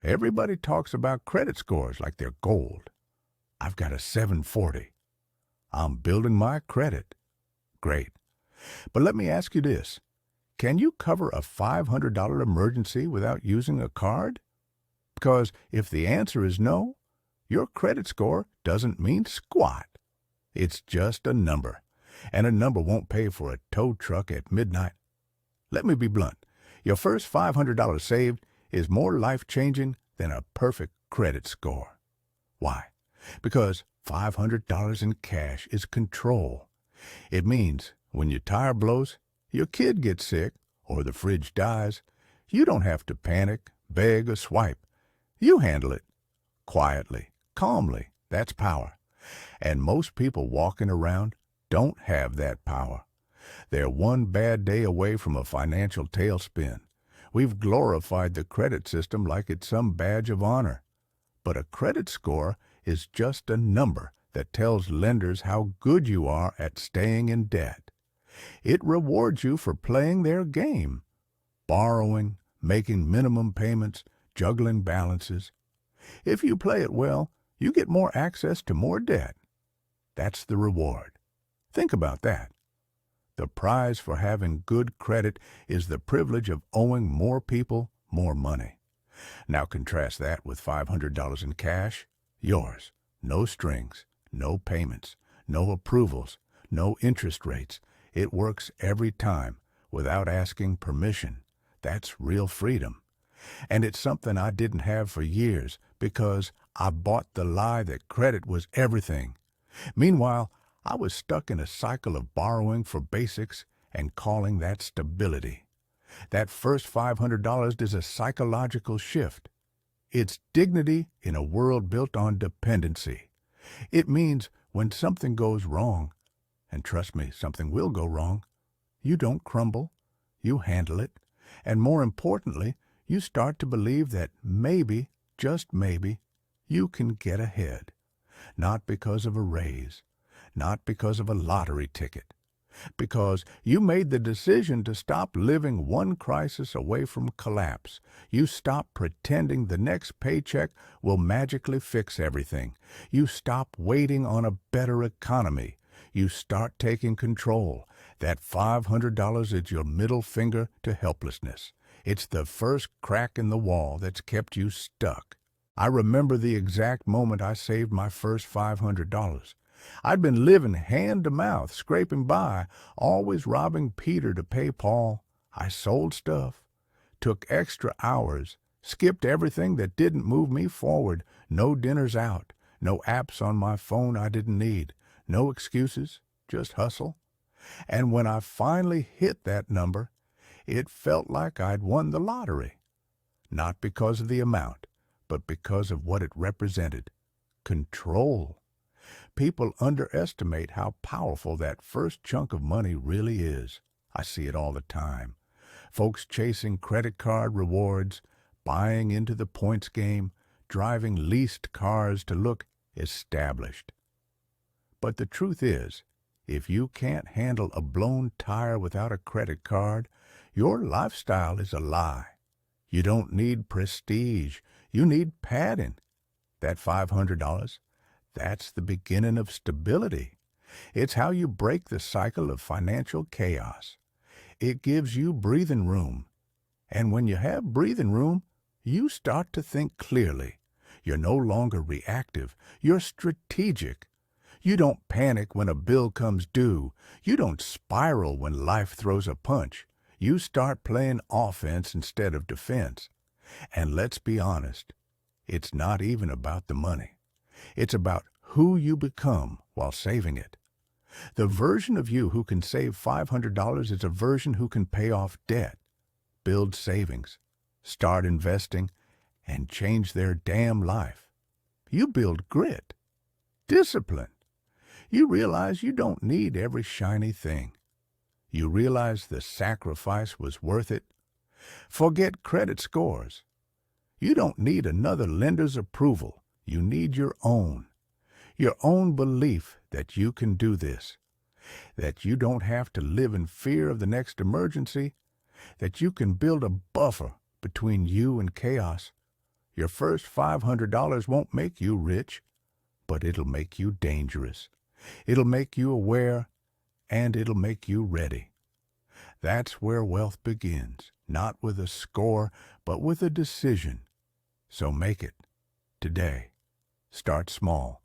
Everybody talks about credit scores like they're gold. I've got a 740. I'm building my credit. Great. But let me ask you this. Can you cover a $500 emergency without using a card? Because if the answer is no, your credit score doesn't mean squat. It's just a number, and a number won't pay for a tow truck at midnight. Let me be blunt. Your first $500 saved is more life-changing than a perfect credit score. Why? Because $500 in cash is control. It means when your tire blows, your kid gets sick, or the fridge dies, you don't have to panic, beg, or swipe. You handle it. Quietly, calmly. That's power. And most people walking around don't have that power. They're one bad day away from a financial tailspin. We've glorified the credit system like it's some badge of honor. But a credit score is just a number that tells lenders how good you are at staying in debt. It rewards you for playing their game, borrowing, making minimum payments, juggling balances. If you play it well, you get more access to more debt. That's the reward. Think about that. The prize for having good credit is the privilege of owing more people more money. Now contrast that with $500 in cash. Yours. No strings, no payments, no approvals, no interest rates. It works every time without asking permission. That's real freedom. And it's something I didn't have for years because I bought the lie that credit was everything. Meanwhile, I was stuck in a cycle of borrowing for basics and calling that stability. That first $500 is a psychological shift. It's dignity in a world built on dependency. It means when something goes wrong, and trust me, something will go wrong, you don't crumble, you handle it, and more importantly, you start to believe that maybe, just maybe, you can get ahead. Not because of a raise, not because of a lottery ticket, because you made the decision to stop living one crisis away from collapse. You stop pretending the next paycheck will magically fix everything. You stop waiting on a better economy. You start taking control. That $500 is your middle finger to helplessness. It's the first crack in the wall that's kept you stuck. I remember the exact moment I saved my first $500. I'd been living hand to mouth, scraping by, always robbing Peter to pay Paul. I sold stuff, took extra hours, skipped everything that didn't move me forward. No dinners out, no apps on my phone I didn't need, no excuses, just hustle. And when I finally hit that number, it felt like I'd won the lottery. Not because of the amount, but because of what it represented. Control. People underestimate how powerful that first chunk of money really is. I see it all the time. Folks chasing credit card rewards, buying into the points game, driving leased cars to look established. But the truth is, if you can't handle a blown tire without a credit card, your lifestyle is a lie. You don't need prestige. You need padding. That $500, that's the beginning of stability. It's how you break the cycle of financial chaos. It gives you breathing room. And when you have breathing room, you start to think clearly. You're no longer reactive. You're strategic. You don't panic when a bill comes due. You don't spiral when life throws a punch. You start playing offense instead of defense. And let's be honest, it's not even about the money. It's about who you become while saving it. The version of you who can save $500 is a version who can pay off debt, build savings, start investing, and change their damn life. You build grit, discipline. You realize you don't need every shiny thing. You realize the sacrifice was worth it. Forget credit scores. You don't need another lender's approval. You need your own. Your own belief that you can do this. That you don't have to live in fear of the next emergency. That you can build a buffer between you and chaos. Your first $500 won't make you rich, but it'll make you dangerous. It'll make you aware, and it'll make you ready. That's where wealth begins, not with a score, but with a decision. So make it today. Start small.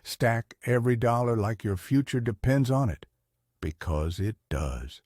Stack every dollar like your future depends on it, because it does.